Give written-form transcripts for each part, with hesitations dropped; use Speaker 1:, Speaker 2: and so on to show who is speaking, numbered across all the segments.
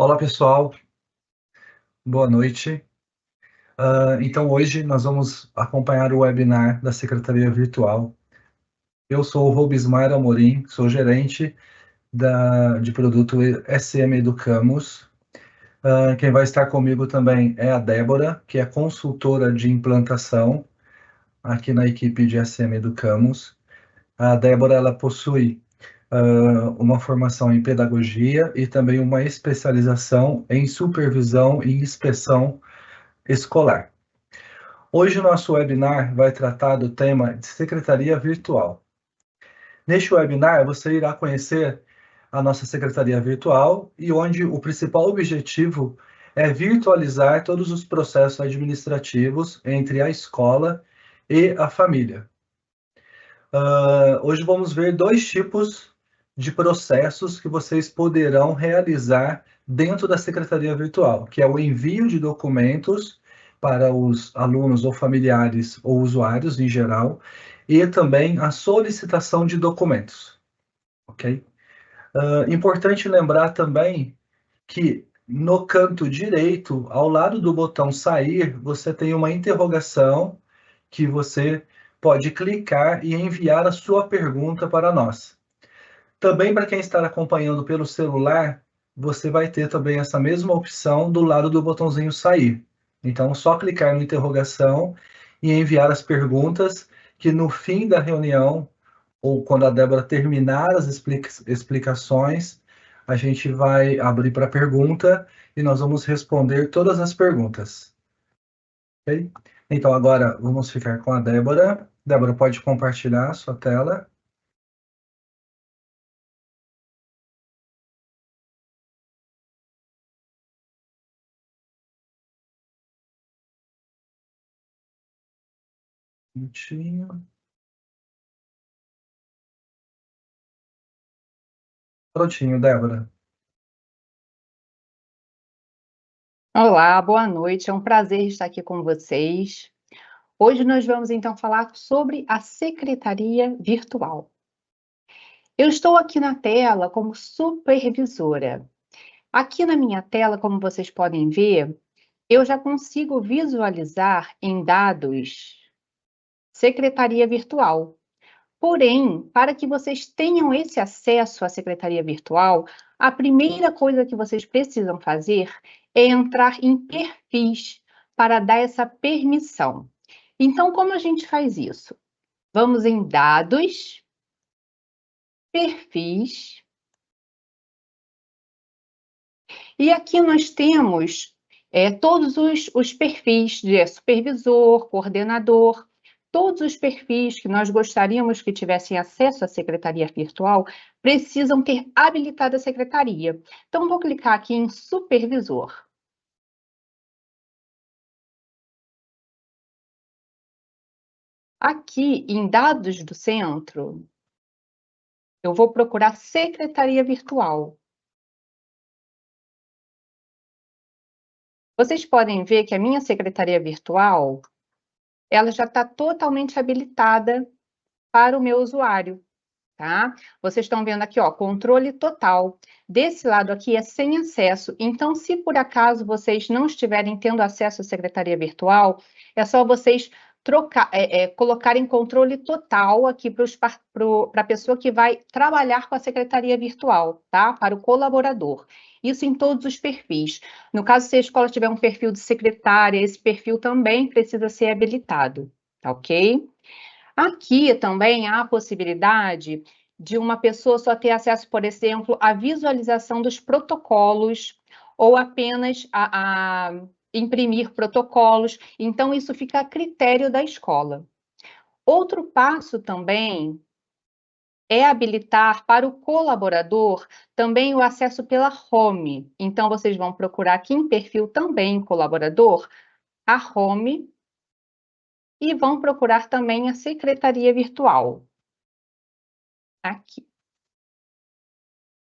Speaker 1: Olá, pessoal. Boa noite. Então, hoje nós vamos acompanhar o webinar da Secretaria Virtual. Eu sou o Robismar Amorim, sou gerente de produto SM Educamos. Quem vai estar comigo também é a Débora, que é consultora de implantação aqui na equipe de SM Educamos. A Débora, ela possui uma formação em pedagogia e também uma especialização em supervisão e inspeção escolar. Hoje o nosso webinar vai tratar do tema de secretaria virtual. Neste webinar, você irá conhecer a nossa secretaria virtual e onde o principal objetivo é virtualizar todos os processos administrativos entre a escola e a família. Hoje vamos ver dois tipos de processos que vocês poderão realizar dentro da secretaria virtual, que é o envio de documentos para os alunos ou familiares ou usuários em geral, e também a solicitação de documentos, ok? Importante lembrar também que no canto direito, ao lado do botão sair, você tem uma interrogação que você pode clicar e enviar a sua pergunta para nós. Também para quem está acompanhando pelo celular, você vai ter também essa mesma opção do lado do botãozinho sair. Então, só clicar no interrogação e enviar as perguntas que no fim da reunião, ou quando a Débora terminar as explicações, a gente vai abrir para pergunta e nós vamos responder todas as perguntas. Ok? Então, agora vamos ficar com a Débora. Débora, pode compartilhar a sua tela. Um minutinho. Prontinho, Débora.
Speaker 2: Olá, boa noite. É um prazer estar aqui com vocês. Hoje nós vamos então falar sobre a secretaria virtual. Eu estou aqui na tela como supervisora. Aqui na minha tela, como vocês podem ver, eu já consigo visualizar em dados secretaria virtual. Porém, para que vocês tenham esse acesso à secretaria virtual, a primeira coisa que vocês precisam fazer é entrar em perfis para dar essa permissão. Então, como a gente faz isso? Vamos em dados, perfis, e aqui nós temos todos os perfis de supervisor, coordenador, todos os perfis que nós gostaríamos que tivessem acesso à secretaria virtual precisam ter habilitada a secretaria. Então, vou clicar aqui em supervisor. Aqui em dados do centro, eu vou procurar secretaria virtual. Vocês podem ver que a minha secretaria virtual, ela já está totalmente habilitada para o meu usuário. Tá? Vocês estão vendo aqui, ó, controle total. Desse lado aqui é sem acesso. Então, se por acaso vocês não estiverem tendo acesso à secretaria virtual, é só vocês colocarem controle total aqui para a pessoa que vai trabalhar com a secretaria virtual, tá? Para o colaborador. Isso em todos os perfis. No caso, se a escola tiver um perfil de secretária, esse perfil também precisa ser habilitado, tá ok? Aqui também há a possibilidade de uma pessoa só ter acesso, por exemplo, à visualização dos protocolos ou apenas a imprimir protocolos. Então, isso fica a critério da escola. Outro passo também é habilitar para o colaborador também o acesso pela home. Então, vocês vão procurar aqui em perfil também colaborador, a home, e vão procurar também a secretaria virtual. Aqui.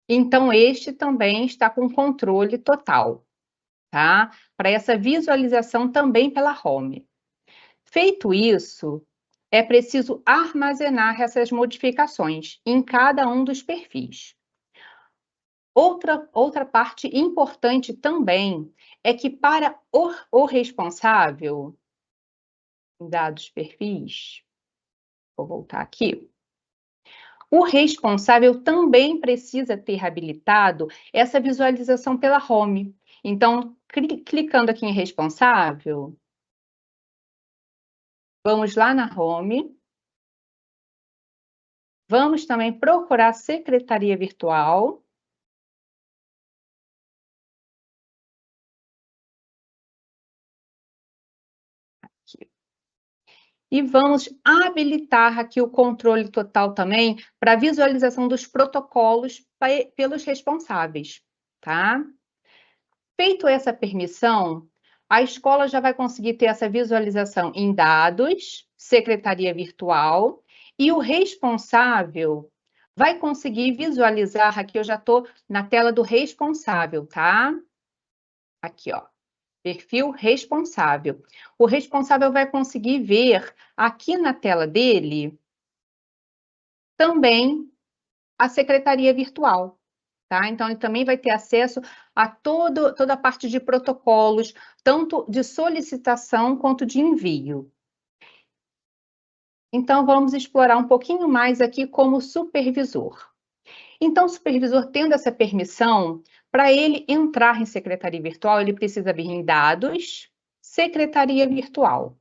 Speaker 2: Então, este também está com controle total, tá? Para essa visualização também pela home. Feito isso, é preciso armazenar essas modificações em cada um dos perfis. Outra parte importante também é que para o responsável, dados perfis, vou voltar aqui, o responsável também precisa ter habilitado essa visualização pela home. Então, clicando aqui em responsável, vamos lá na home, vamos também procurar secretaria virtual. Aqui. E vamos habilitar aqui o controle total também para visualização dos protocolos pelos responsáveis, tá? Feito essa permissão, a escola já vai conseguir ter essa visualização em dados, secretaria virtual, e o responsável vai conseguir visualizar, aqui eu já estou na tela do responsável, tá? Aqui, ó. Perfil responsável. O responsável vai conseguir ver aqui na tela dele também a secretaria virtual, tá? Então, ele também vai ter acesso a toda a parte de protocolos, tanto de solicitação quanto de envio. Então, vamos explorar um pouquinho mais aqui como supervisor. Então, o supervisor tendo essa permissão, para ele entrar em secretaria virtual, ele precisa vir em dados, secretaria virtual.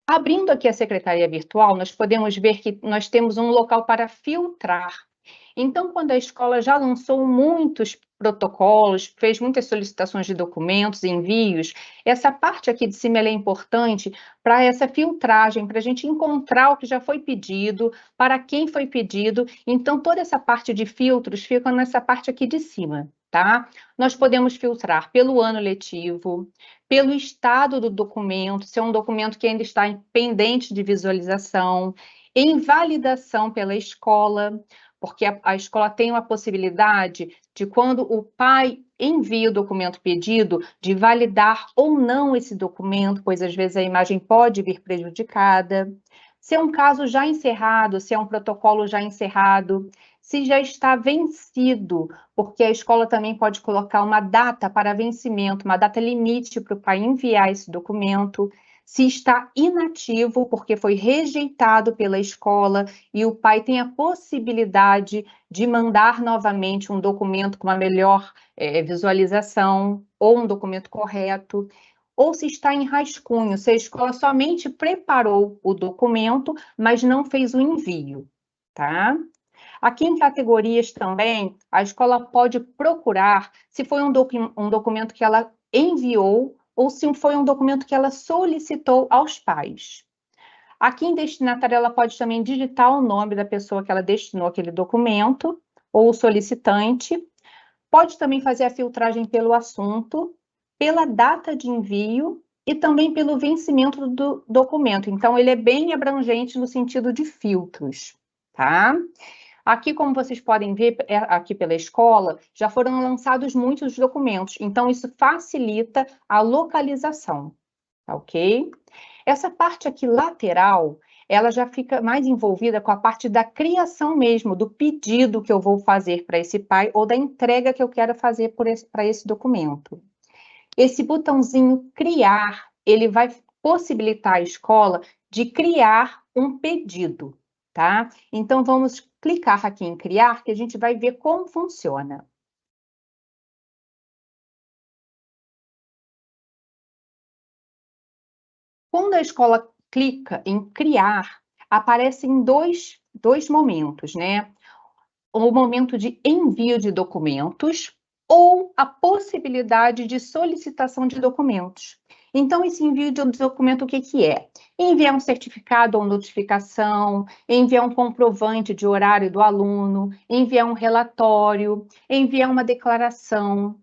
Speaker 2: Abrindo aqui a secretaria virtual, nós podemos ver que nós temos um local para filtrar. Então, quando a escola já lançou muitos protocolos, fez muitas solicitações de documentos, envios, essa parte aqui de cima é importante para essa filtragem, para a gente encontrar o que já foi pedido, para quem foi pedido. Então, toda essa parte de filtros fica nessa parte aqui de cima, tá? Nós podemos filtrar pelo ano letivo, pelo estado do documento, se é um documento que ainda está pendente de visualização, em validação pela escola, porque a escola tem uma possibilidade de, quando o pai envia o documento pedido, de validar ou não esse documento, pois às vezes a imagem pode vir prejudicada. Se é um caso já encerrado, se é um protocolo já encerrado, se já está vencido, porque a escola também pode colocar uma data para vencimento, uma data limite para o pai enviar esse documento. Se está inativo, porque foi rejeitado pela escola e o pai tem a possibilidade de mandar novamente um documento com uma melhor visualização ou um documento correto, ou se está em rascunho, se a escola somente preparou o documento, mas não fez o envio, tá? Aqui em categorias também, a escola pode procurar se foi um documento que ela enviou ou se foi um documento que ela solicitou aos pais. Aqui em destinatário, ela pode também digitar o nome da pessoa que ela destinou aquele documento, ou o solicitante. Pode também fazer a filtragem pelo assunto, pela data de envio e também pelo vencimento do documento. Então, ele é bem abrangente no sentido de filtros, tá? Aqui, como vocês podem ver, aqui pela escola, já foram lançados muitos documentos, então isso facilita a localização, tá ok? Essa parte aqui lateral, ela já fica mais envolvida com a parte da criação mesmo, do pedido que eu vou fazer para esse pai ou da entrega que eu quero fazer para esse documento. Esse botãozinho criar, ele vai possibilitar a escola de criar um pedido, tá? Então, vamos clicar aqui em criar, que a gente vai ver como funciona. Quando a escola clica em criar, aparecem dois momentos, né? O momento de envio de documentos ou a possibilidade de solicitação de documentos. Então, esse envio de documento, o que que é? Enviar um certificado ou notificação, enviar um comprovante de horário do aluno, enviar um relatório, enviar uma declaração.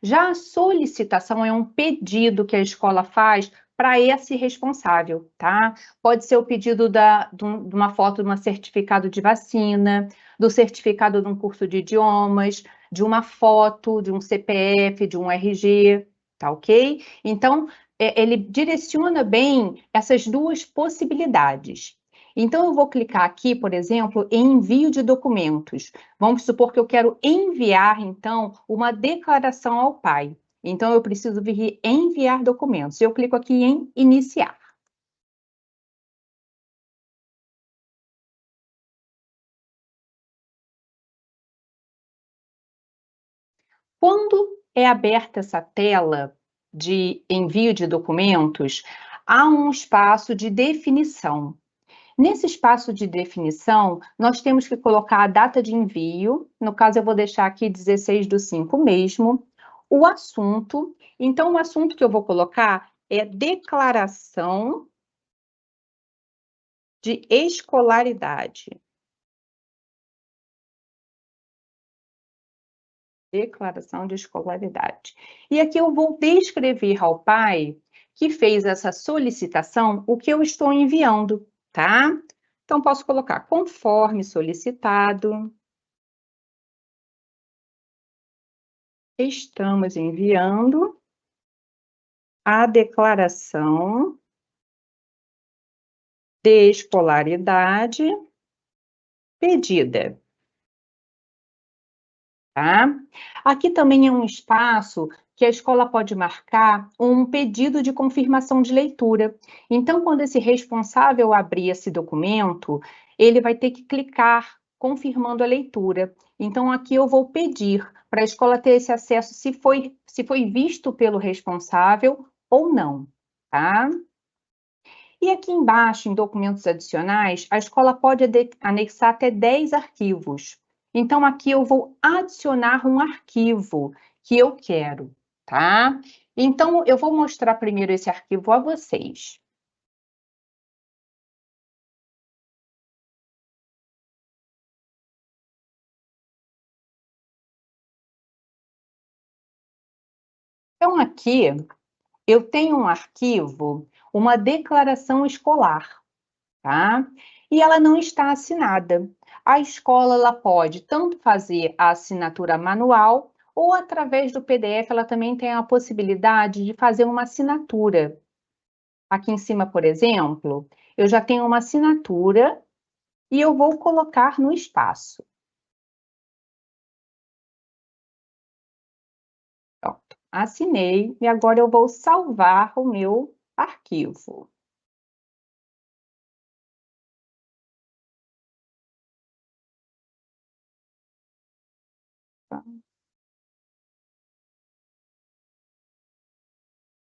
Speaker 2: Já a solicitação é um pedido que a escola faz para esse responsável, tá? Pode ser o pedido de uma foto de um certificado de vacina, do certificado de um curso de idiomas, de uma foto, de um CPF, de um RG, tá ok? Então, ele direciona bem essas duas possibilidades. Então, eu vou clicar aqui, por exemplo, em envio de documentos. Vamos supor que eu quero enviar, então, uma declaração ao pai. Então, eu preciso vir enviar documentos. Eu clico aqui em iniciar. Quando é aberta essa tela de envio de documentos, há um espaço de definição. Nesse espaço de definição, nós temos que colocar a data de envio, no caso eu vou deixar aqui 16/5 mesmo, o assunto, então o assunto que eu vou colocar é declaração de escolaridade. Declaração de escolaridade. E aqui eu vou descrever ao pai que fez essa solicitação o que eu estou enviando, tá? Então, posso colocar conforme solicitado. Estamos enviando a declaração de escolaridade pedida. Tá? Aqui também é um espaço que a escola pode marcar um pedido de confirmação de leitura. Então, quando esse responsável abrir esse documento, ele vai ter que clicar confirmando a leitura. Então, aqui eu vou pedir para a escola ter esse acesso se foi visto pelo responsável ou não, tá? E aqui embaixo, em documentos adicionais, a escola pode anexar até 10 arquivos. Então, aqui eu vou adicionar um arquivo que eu quero, tá? Então, eu vou mostrar primeiro esse arquivo a vocês. Então, aqui eu tenho um arquivo, uma declaração escolar, tá? E ela não está assinada. A escola ela pode tanto fazer a assinatura manual ou através do PDF ela também tem a possibilidade de fazer uma assinatura. Aqui em cima, por exemplo, eu já tenho uma assinatura e eu vou colocar no espaço. Pronto, assinei e agora eu vou salvar o meu arquivo.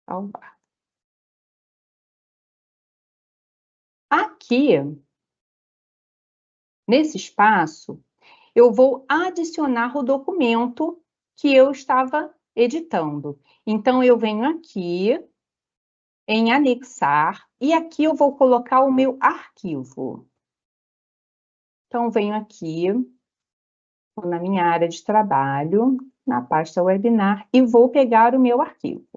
Speaker 2: Salvar. Aqui, nesse espaço, eu vou adicionar o documento que eu estava editando. Então, eu venho aqui em anexar e aqui eu vou colocar o meu arquivo. Então, venho aqui na minha área de trabalho, na pasta webinar, e vou pegar o meu arquivo.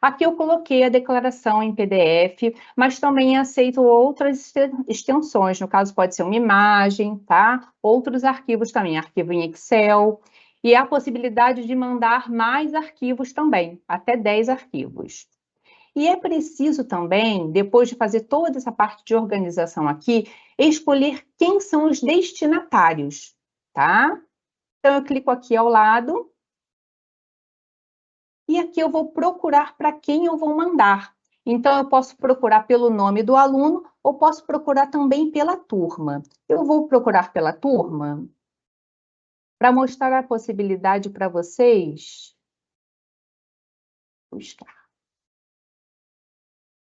Speaker 2: Aqui eu coloquei a declaração em PDF, mas também aceito outras extensões, no caso pode ser uma imagem, tá? Outros arquivos também, arquivo em Excel, e a possibilidade de mandar mais arquivos também, até 10 arquivos. E é preciso também, depois de fazer toda essa parte de organização aqui, escolher quem são os destinatários, tá? Então, eu clico aqui ao lado, e aqui eu vou procurar para quem eu vou mandar. Então, eu posso procurar pelo nome do aluno ou posso procurar também pela turma. Eu vou procurar pela turma para mostrar a possibilidade para vocês. Buscar.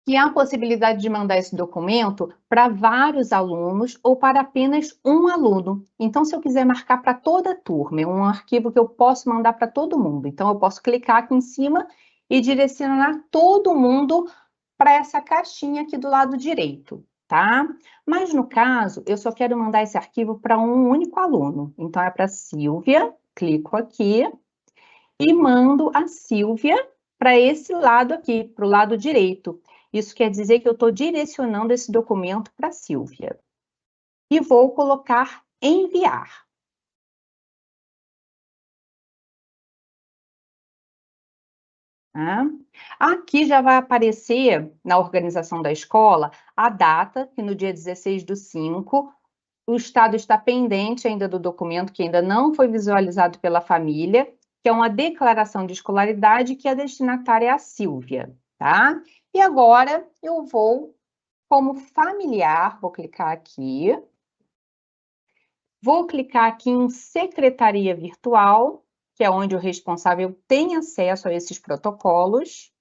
Speaker 2: Que há a possibilidade de mandar esse documento para vários alunos ou para apenas um aluno. Então, se eu quiser marcar para toda a turma, é um arquivo que eu posso mandar para todo mundo. Então, eu posso clicar aqui em cima e direcionar todo mundo para essa caixinha aqui do lado direito, tá? Mas, no caso, eu só quero mandar esse arquivo para um único aluno. Então, é para Silvia, clico aqui e mando a Silvia para esse lado aqui, para o lado direito. Isso quer dizer que eu estou direcionando esse documento para a Silvia. E vou colocar enviar. Tá? Aqui já vai aparecer, na organização da escola, a data, que no dia 16/5, o Estado está pendente ainda do documento, que ainda não foi visualizado pela família, que é uma declaração de escolaridade, que a destinatária é a Silvia, tá? E agora eu vou, como familiar, vou clicar aqui, vou clicar aqui em Secretaria Virtual, que é onde o responsável tem acesso a esses protocolos.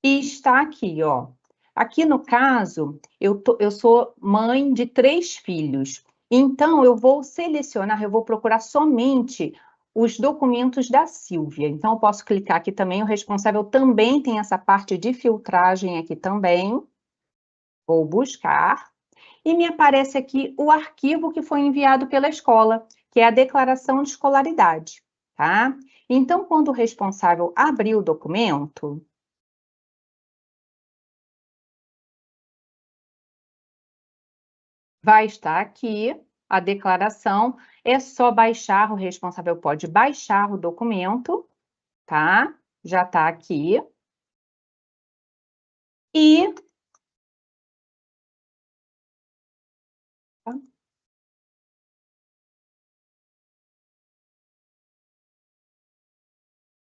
Speaker 2: E está aqui, ó. Aqui no caso, eu sou mãe de 3 filhos, então eu vou selecionar, eu vou procurar somente os documentos da Silvia. Então eu posso clicar aqui também, o responsável também tem essa parte de filtragem aqui também. Vou buscar, e me aparece aqui o arquivo que foi enviado pela escola, que é a declaração de escolaridade, tá? Então, quando o responsável abrir o documento, vai estar aqui a declaração, é só baixar, o responsável pode baixar o documento, tá? Já está aqui.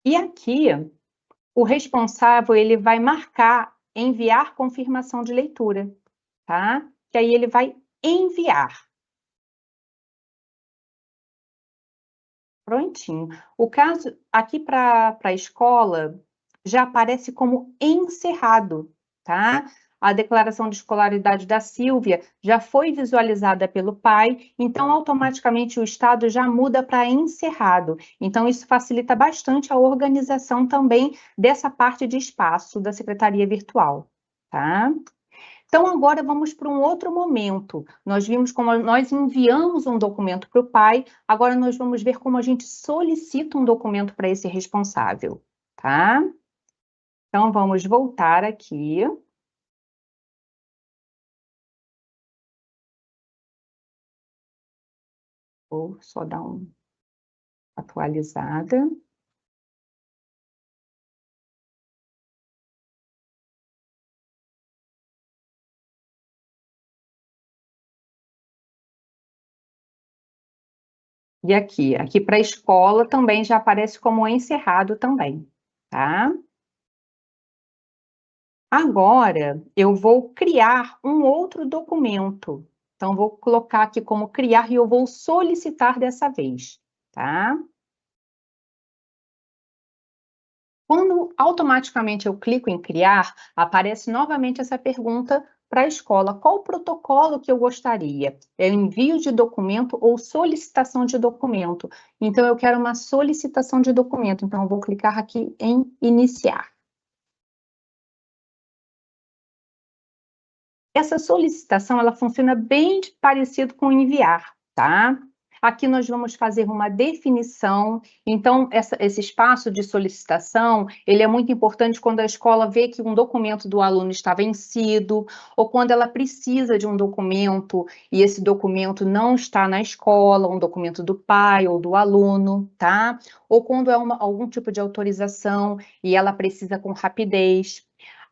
Speaker 2: E aqui, o responsável, ele vai marcar enviar confirmação de leitura, tá? Que aí ele vai enviar. Prontinho. O caso aqui para a escola já aparece como encerrado, tá? A declaração de escolaridade da Silvia já foi visualizada pelo pai, então automaticamente o Estado já muda para encerrado. Então isso facilita bastante a organização também dessa parte de espaço da secretaria virtual, tá? Então, agora vamos para um outro momento. Nós vimos como nós enviamos um documento para o pai, agora nós vamos ver como a gente solicita um documento para esse responsável, tá? Então, vamos voltar aqui. Vou só dar uma atualizada. E aqui para a escola também já aparece como encerrado também, tá? Agora, eu vou criar um outro documento. Então, vou colocar aqui como criar e eu vou solicitar dessa vez, tá? Quando automaticamente eu clico em criar, aparece novamente essa pergunta para a escola: qual o protocolo que eu gostaria? É envio de documento ou solicitação de documento? Então, eu quero uma solicitação de documento, então eu vou clicar aqui em iniciar. Essa solicitação, ela funciona bem parecido com enviar, tá? Aqui nós vamos fazer uma definição, então esse espaço de solicitação, ele é muito importante quando a escola vê que um documento do aluno está vencido, ou quando ela precisa de um documento e esse documento não está na escola, um documento do pai ou do aluno, tá? Ou quando é algum tipo de autorização e ela precisa com rapidez.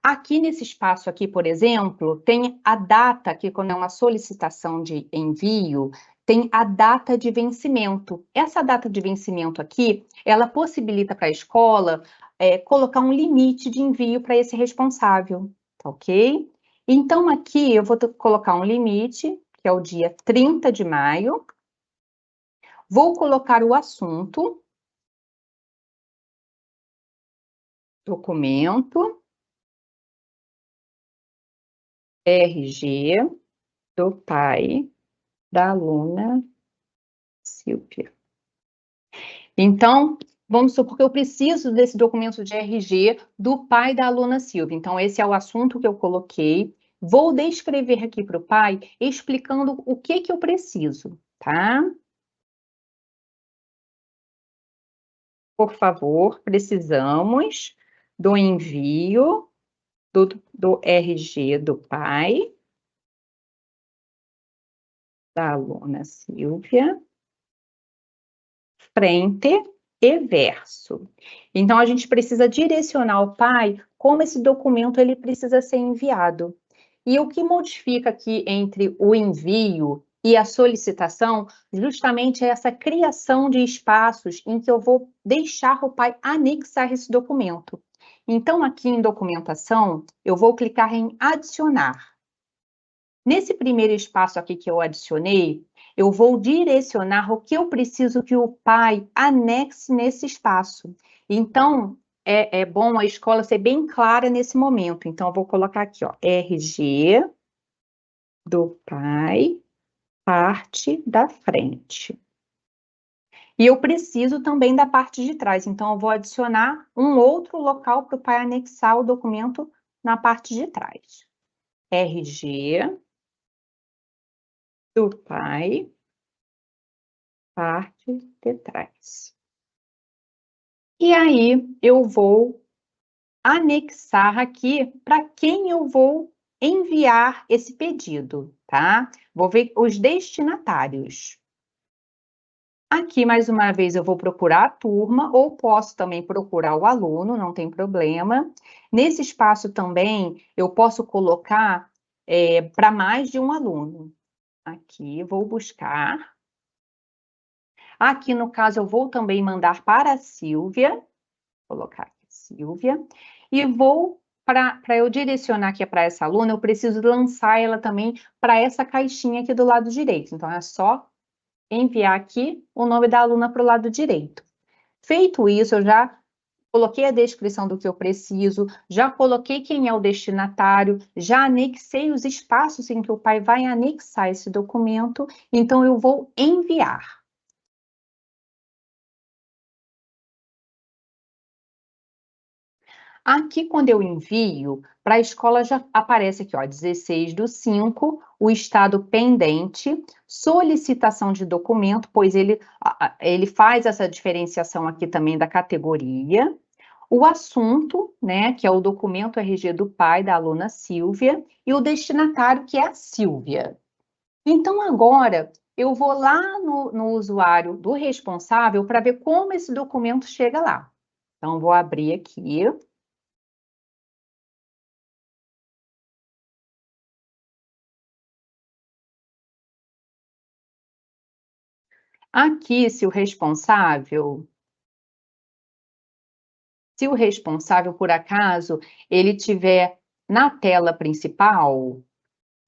Speaker 2: Aqui nesse espaço aqui, por exemplo, tem a data, que quando é uma solicitação de envio, tem a data de vencimento. Essa data de vencimento aqui, ela possibilita para a escola colocar um limite de envio para esse responsável, tá ok? Então, aqui eu vou colocar um limite, que é o dia 30 de maio. Vou colocar o assunto, documento, RG do pai da aluna Silvia. Então, vamos supor que eu preciso desse documento de RG do pai da aluna Silvia. Então, esse é o assunto que eu coloquei. Vou descrever aqui para o pai, explicando o que eu preciso, tá? Por favor, precisamos do envio do RG do pai da aluna Silvia frente e verso. Então, a gente precisa direcionar ao pai como esse documento ele precisa ser enviado. E o que modifica aqui entre o envio e a solicitação, justamente é essa criação de espaços em que eu vou deixar o pai anexar esse documento. Então, aqui em documentação, eu vou clicar em adicionar. Nesse primeiro espaço aqui que eu adicionei, eu vou direcionar o que eu preciso que o pai anexe nesse espaço. Então, é bom a escola ser bem clara nesse momento. Então, eu vou colocar aqui, ó, RG do pai, parte da frente. E eu preciso também da parte de trás. Então, eu vou adicionar um outro local para o pai anexar o documento na parte de trás. RG do pai, parte de trás. E aí, eu vou anexar aqui para quem eu vou enviar esse pedido, tá? Vou ver os destinatários. Aqui, mais uma vez, eu vou procurar a turma, ou posso também procurar o aluno, não tem problema. Nesse espaço também, eu posso colocar para mais de um aluno. Aqui, vou buscar. Aqui, no caso, eu vou também mandar para a Silvia. Vou colocar aqui, Silvia. E vou, para eu direcionar aqui para essa aluna, eu preciso lançar ela também para essa caixinha aqui do lado direito. Então, é só enviar aqui o nome da aluna para o lado direito. Feito isso, eu já coloquei a descrição do que eu preciso, já coloquei quem é o destinatário, já anexei os espaços em que o pai vai anexar esse documento, então eu vou enviar. Aqui, quando eu envio, para a escola já aparece aqui, ó, 16/5, o estado pendente, solicitação de documento, pois ele faz essa diferenciação aqui também da categoria, o assunto, né, que é o documento RG do pai da aluna Silvia, e o destinatário, que é a Silvia. Então, agora, eu vou lá no usuário do responsável para ver como esse documento chega lá. Então, vou abrir aqui. Aqui, se o responsável, por acaso, ele tiver na tela principal,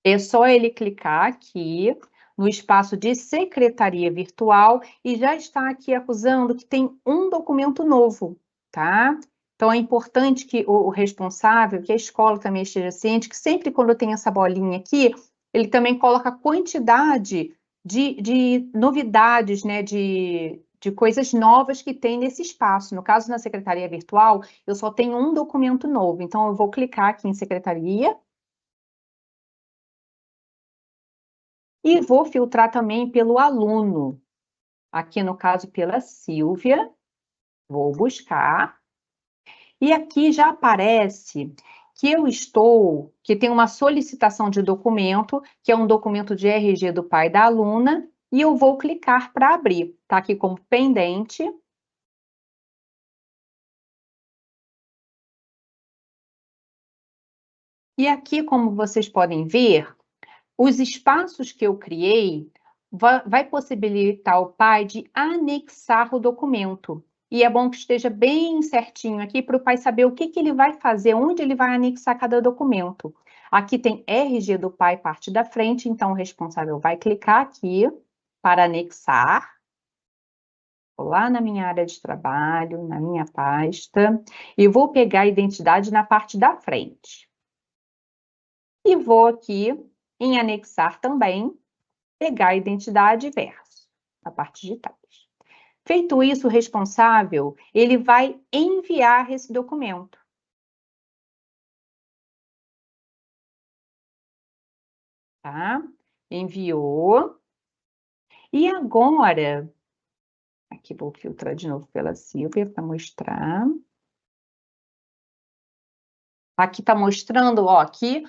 Speaker 2: é só ele clicar aqui no espaço de secretaria virtual e já está aqui acusando que tem um documento novo, tá? Então, é importante que o responsável, que a escola também esteja ciente, que sempre quando tem essa bolinha aqui, ele também coloca a quantidade de novidades, né, de coisas novas que tem nesse espaço. No caso, na secretaria virtual, eu só tenho um documento novo, então eu vou clicar aqui em secretaria e vou filtrar também pelo aluno. Aqui, no caso, pela Silvia, vou buscar. E aqui já aparece que tem uma solicitação de documento, que é um documento de RG do pai da aluna, e eu vou clicar para abrir. Está aqui como pendente. E aqui, como vocês podem ver, os espaços que eu criei vai possibilitar ao pai de anexar o documento. E é bom que esteja bem certinho aqui para o pai saber o que ele vai fazer, onde ele vai anexar cada documento. Aqui tem RG do pai, parte da frente, então o responsável vai clicar aqui para anexar. Vou lá na minha área de trabalho, na minha pasta, e vou pegar a identidade na parte da frente. E vou aqui em anexar também, pegar a identidade e verso, na parte de trás. Feito isso, o responsável, ele vai enviar esse documento. Tá? Enviou. E agora, aqui vou filtrar de novo pela Silvia para mostrar. Aqui está mostrando, ó, que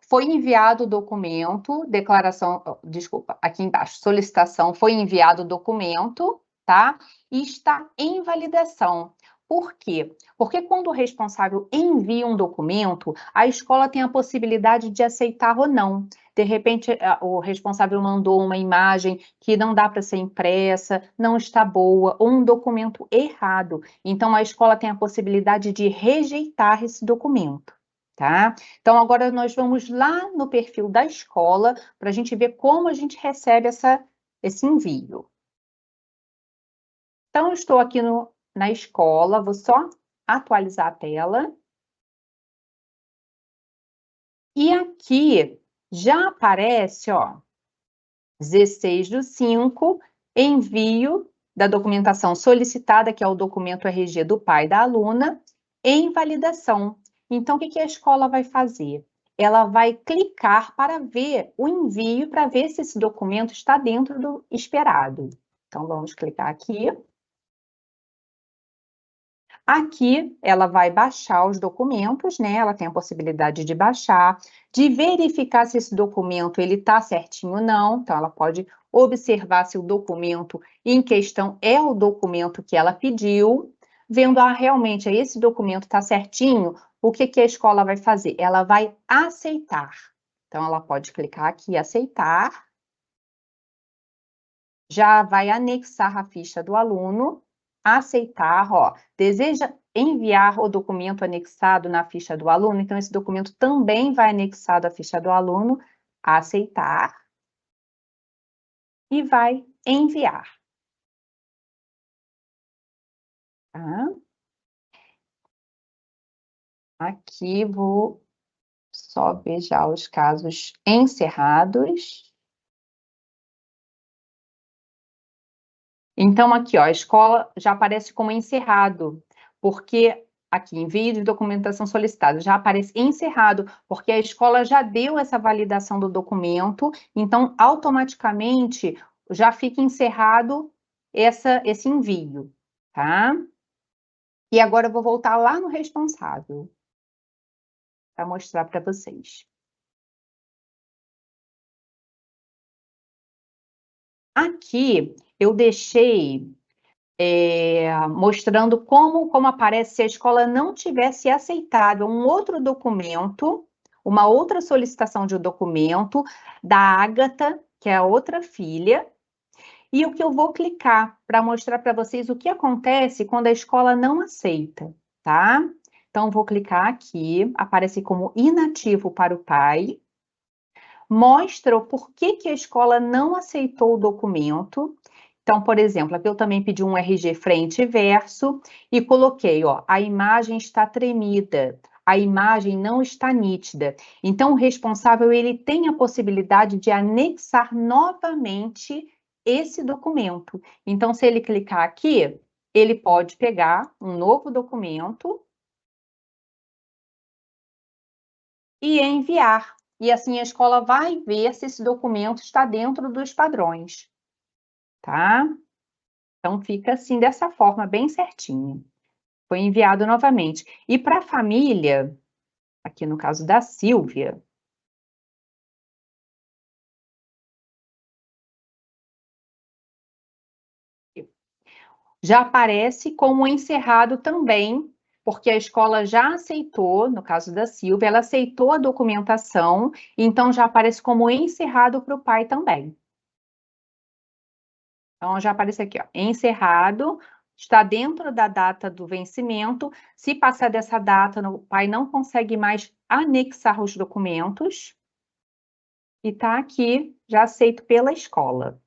Speaker 2: foi enviado o documento, declaração, desculpa, aqui embaixo, solicitação, foi enviado o documento, tá? E está em validação. Por quê? Porque quando o responsável envia um documento, a escola tem a possibilidade de aceitar ou não. De repente, o responsável mandou uma imagem que não dá para ser impressa, não está boa, ou um documento errado. Então, a escola tem a possibilidade de rejeitar esse documento, tá? Então, agora nós vamos lá no perfil da escola para a gente ver como a gente recebe esse envio. Então, eu estou aqui na escola, vou só atualizar a tela. E aqui já aparece, ó, 16/5, envio da documentação solicitada, que é o documento RG do pai da aluna, em validação. Então, o que a escola vai fazer? Ela vai clicar para ver o envio, para ver se esse documento está dentro do esperado. Então, vamos clicar aqui. Aqui, ela vai baixar os documentos, né? Ela tem a possibilidade de baixar, de verificar se esse documento ele está certinho ou não. Então, ela pode observar se o documento em questão é o documento que ela pediu. Vendo, realmente, esse documento está certinho, o que a escola vai fazer? Ela vai aceitar. Então, ela pode clicar aqui, aceitar. Já vai anexar a ficha do aluno. Aceitar, ó, deseja enviar o documento anexado na ficha do aluno, então esse documento também vai anexado à ficha do aluno, aceitar, e vai enviar. Tá? Aqui vou só ver já os casos encerrados. Então, aqui, ó, a escola já aparece como encerrado, porque aqui, envio de documentação solicitada, já aparece encerrado, porque a escola já deu essa validação do documento, então, automaticamente, já fica encerrado esse envio, tá? E agora eu vou voltar lá no responsável, para mostrar para vocês. Aqui, eu deixei mostrando como aparece se a escola não tivesse aceitado um outro documento, uma outra solicitação de um documento da Ágata, que é a outra filha, e o que eu vou clicar para mostrar para vocês o que acontece quando a escola não aceita, tá? Então, vou clicar aqui, aparece como inativo para o pai, mostra o porquê que a escola não aceitou o documento. Então, por exemplo, aqui eu também pedi um RG frente e verso e coloquei, ó, a imagem está tremida, a imagem não está nítida. Então, o responsável, ele tem a possibilidade de anexar novamente esse documento. Então, se ele clicar aqui, ele pode pegar um novo documento e enviar. E assim a escola vai ver se esse documento está dentro dos padrões, tá? Então, fica assim, dessa forma, bem certinho. Foi enviado novamente. E para a família, aqui no caso da Silvia, já aparece como encerrado também, porque a escola já aceitou, no caso da Silvia, ela aceitou a documentação, então já aparece como encerrado para o pai também. Então, já aparece aqui, ó, encerrado, está dentro da data do vencimento. Se passar dessa data, o pai não consegue mais anexar os documentos. E está aqui, já aceito pela escola.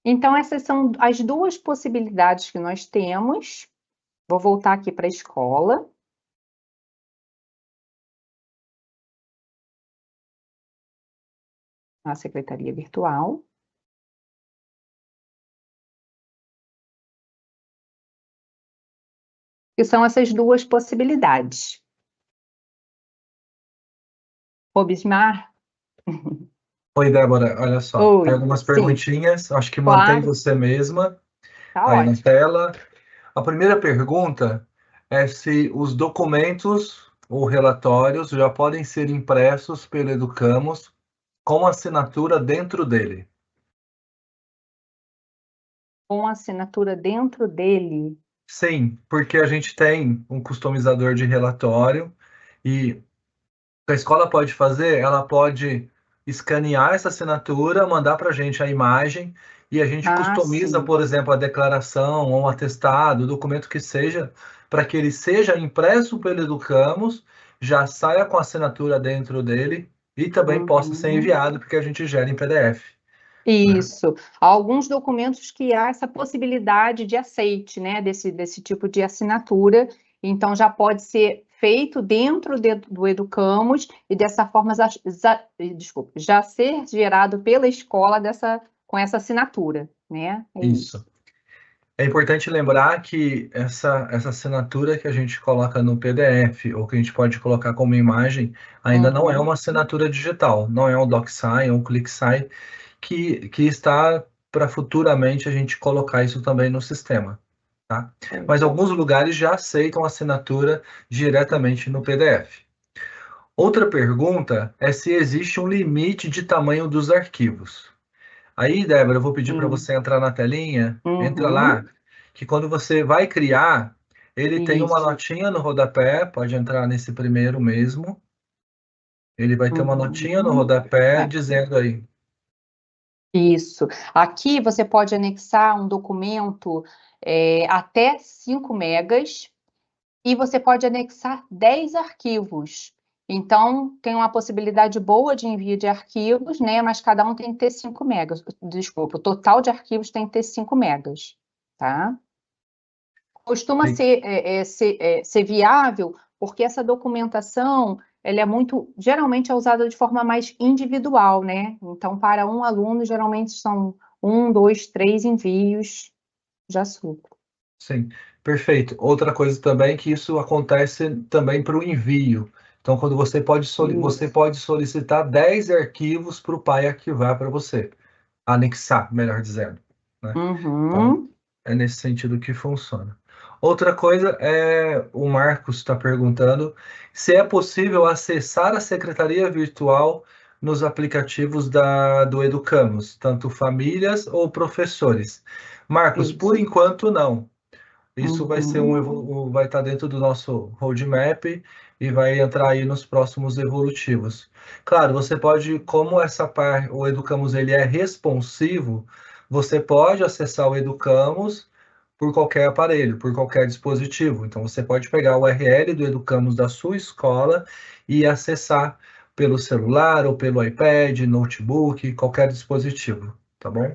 Speaker 2: Então, essas são as duas possibilidades que nós temos. Vou voltar aqui para a escola. A secretaria virtual. Que são essas duas possibilidades. Ô, Bismar?
Speaker 1: Oi, Débora, olha só.
Speaker 2: Oi,
Speaker 1: Tem algumas
Speaker 2: sim,
Speaker 1: perguntinhas, acho que mantém
Speaker 2: claro,
Speaker 1: você mesma
Speaker 2: tá
Speaker 1: aí na
Speaker 2: ótimo.
Speaker 1: tela. A primeira pergunta é se os documentos ou relatórios já podem ser impressos pelo Educamos com assinatura dentro dele.
Speaker 2: Com a assinatura dentro dele?
Speaker 1: Sim, porque a gente tem um customizador de relatório e o que a escola pode fazer, ela pode escanear essa assinatura, mandar para a gente a imagem e a gente
Speaker 2: Ah,
Speaker 1: customiza,
Speaker 2: sim.
Speaker 1: por exemplo, a declaração ou um atestado, o documento que seja, para que ele seja impresso pelo Educamos, já saia com a assinatura dentro dele e também possa ser
Speaker 2: Uhum.
Speaker 1: enviado, porque a gente gera em PDF, né?
Speaker 2: Isso. Há alguns documentos que há essa possibilidade de aceite, né, desse tipo de assinatura, então já pode ser feito dentro do Educamos e dessa forma desculpa, já ser gerado pela escola com essa assinatura, né? É
Speaker 1: Isso.
Speaker 2: isso.
Speaker 1: É importante lembrar que essa assinatura que a gente coloca no PDF, ou que a gente pode colocar como imagem, ainda não é
Speaker 2: Uhum.
Speaker 1: uma assinatura digital, não é um DocSign ou um ClickSign, que está para futuramente a gente colocar isso também no sistema, tá? Mas alguns lugares já aceitam assinatura diretamente no PDF. Outra pergunta é se existe um limite de tamanho dos arquivos. Aí, Débora, eu vou pedir para
Speaker 2: Sim.
Speaker 1: você entrar na telinha, entra lá,
Speaker 2: Uhum.
Speaker 1: que quando você vai criar, ele tem uma
Speaker 2: Isso.
Speaker 1: notinha no rodapé, pode entrar nesse primeiro mesmo. Ele vai ter uma notinha no
Speaker 2: Uhum.
Speaker 1: rodapé
Speaker 2: É.
Speaker 1: dizendo aí.
Speaker 2: Isso. Aqui você pode anexar um documento até 5 megas e você pode anexar 10 arquivos. Então, tem uma possibilidade boa de envio de arquivos, né? Mas cada um tem que ter 5 megas. Desculpa, o total de arquivos tem que ter 5 megas, tá? Costuma
Speaker 1: Aí,
Speaker 2: ser viável, porque essa documentação ela é muito, geralmente é usada de forma mais individual, né? Então, para um aluno, geralmente são um, dois, três envios, já supre.
Speaker 1: sim, perfeito. Outra coisa também é que isso acontece também para o envio. Então, quando você
Speaker 2: Isso.
Speaker 1: pode solicitar 10 arquivos para o pai arquivar para você, anexar, melhor dizendo, né? Então,
Speaker 2: Uhum.
Speaker 1: é nesse sentido que funciona. Outra coisa é, o Marcos está perguntando se é possível acessar a secretaria virtual nos aplicativos do Educamos, tanto famílias ou professores. Marcos, por
Speaker 2: Isso.
Speaker 1: enquanto não. Isso vai ser
Speaker 2: Uhum.
Speaker 1: vai estar dentro do nosso roadmap e vai entrar aí nos próximos evolutivos. Claro, você pode, como essa parte, o Educamos ele é responsivo, você pode acessar o Educamos por qualquer aparelho, por qualquer dispositivo. Então você pode pegar o URL do Educamos da sua escola e acessar pelo celular ou pelo iPad, notebook, qualquer dispositivo, tá bom?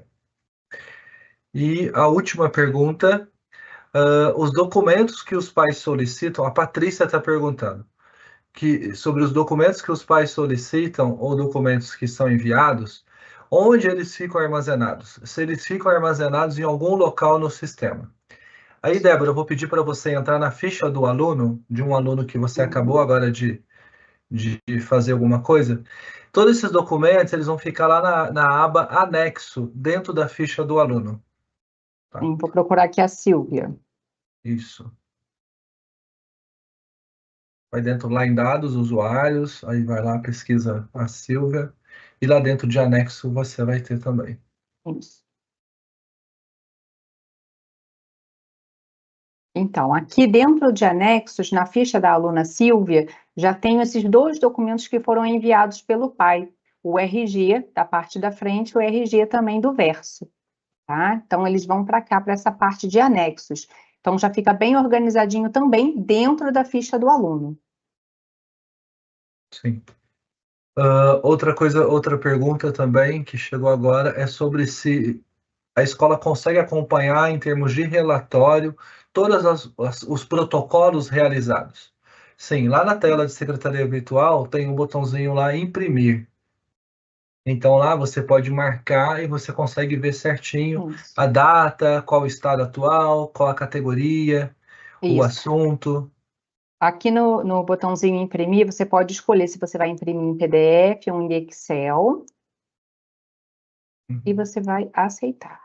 Speaker 1: E a última pergunta. Os documentos que os pais solicitam, a Patrícia está perguntando que sobre os documentos que os pais solicitam ou documentos que são enviados, onde eles ficam armazenados? Se eles ficam armazenados em algum local no sistema. Aí, Débora, eu vou pedir para você entrar na ficha do aluno, de um aluno que você acabou
Speaker 2: Uhum.
Speaker 1: agora de fazer alguma coisa. Todos esses documentos, eles vão ficar lá na aba anexo, dentro da ficha do aluno. Tá?
Speaker 2: Vou procurar aqui a Silvia.
Speaker 1: Isso. Vai dentro lá em dados, usuários, aí vai lá, pesquisa a Silvia, e lá dentro de anexo você vai ter também.
Speaker 2: Isso. Então, aqui dentro de anexos, na ficha da aluna Silvia, já tenho esses dois documentos que foram enviados pelo pai, o RG da parte da frente, o RG também do verso, tá? Então, eles vão para cá, para essa parte de anexos. Então, já fica bem organizadinho também dentro da ficha do aluno.
Speaker 1: Sim. Outra coisa, outra pergunta também que chegou agora é sobre se a escola consegue acompanhar em termos de relatório todos os protocolos realizados. Sim, lá na tela de secretaria virtual tem um botãozinho lá imprimir. Então lá você pode marcar e você consegue ver certinho
Speaker 2: Isso.
Speaker 1: a data, qual o estado atual, qual a categoria, o
Speaker 2: Isso.
Speaker 1: assunto.
Speaker 2: Aqui no botãozinho imprimir, você pode escolher se você vai imprimir em PDF ou em Excel, e
Speaker 1: Uhum.
Speaker 2: você vai aceitar.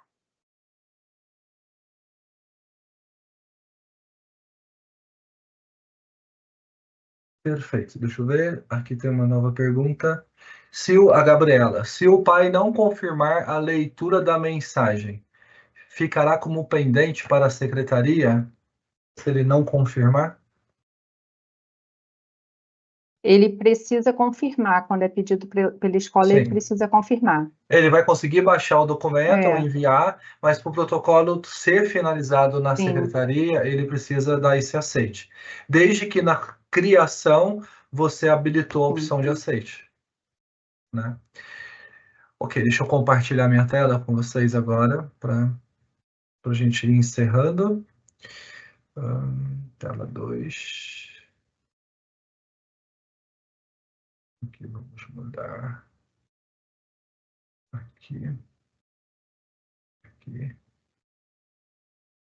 Speaker 1: Perfeito. Deixa eu ver. Aqui tem uma nova pergunta. A Gabriela, se o pai não confirmar a leitura da mensagem, ficará como pendente para a secretaria se ele não confirmar?
Speaker 2: Ele precisa confirmar, quando é pedido pela escola, ele
Speaker 1: Sim.
Speaker 2: precisa confirmar.
Speaker 1: Ele vai conseguir baixar o documento ou
Speaker 2: É.
Speaker 1: enviar, mas para o protocolo ser finalizado na
Speaker 2: Sim.
Speaker 1: secretaria, ele precisa dar esse aceite. Desde que na criação você habilitou a opção de aceite, né? Ok, deixa eu compartilhar minha tela com vocês agora, para a gente ir encerrando. Tela 2. Aqui, vamos mudar. Aqui. Aqui.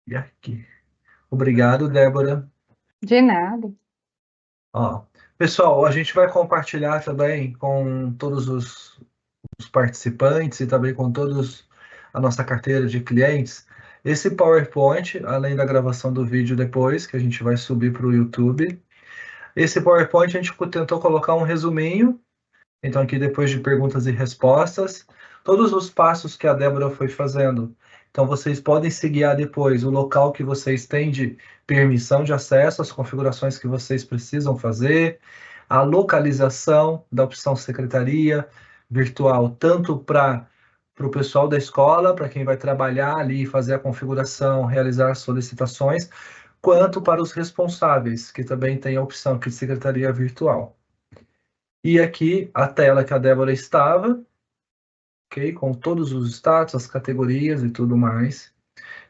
Speaker 1: E aqui. Obrigado, Débora.
Speaker 2: De nada.
Speaker 1: Ó, pessoal, a gente vai compartilhar também com todos os participantes e também com todos a nossa carteira de clientes esse PowerPoint, além da gravação do vídeo depois, que a gente vai subir para o YouTube. Esse PowerPoint a gente tentou colocar um resuminho. Então, aqui depois de perguntas e respostas, todos os passos que a Débora foi fazendo. Então, vocês podem se guiar depois, o local que vocês têm de permissão de acesso, as configurações que vocês precisam fazer, a localização da opção secretaria virtual, tanto para o pessoal da escola, para quem vai trabalhar ali, fazer a configuração, realizar as solicitações, quanto para os responsáveis, que também tem a opção aqui de secretaria virtual. E aqui a tela que a Débora estava, ok? Com todos os status, as categorias e tudo mais.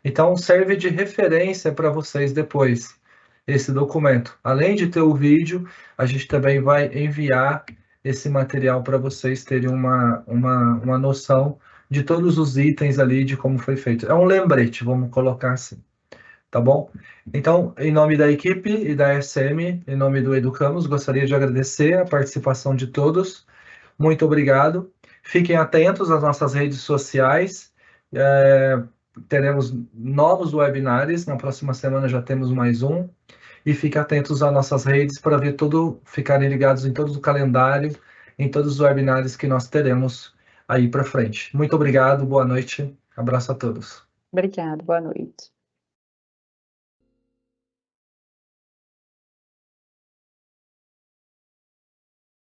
Speaker 1: Então, serve de referência para vocês depois, esse documento. Além de ter o vídeo, a gente também vai enviar esse material para vocês terem uma noção de todos os itens ali, de como foi feito. É um lembrete, vamos colocar assim. Tá bom? Então, em nome da equipe e da SM, em nome do Educamos, gostaria de agradecer a participação de todos. Muito obrigado. Fiquem atentos às nossas redes sociais. Teremos novos webinars. Na próxima semana já temos mais um. E fiquem atentos às nossas redes para ver tudo, ficarem ligados em todo o calendário, em todos os webinars que nós teremos aí para frente. Muito obrigado, boa noite. Abraço a todos.
Speaker 2: Obrigada, boa noite.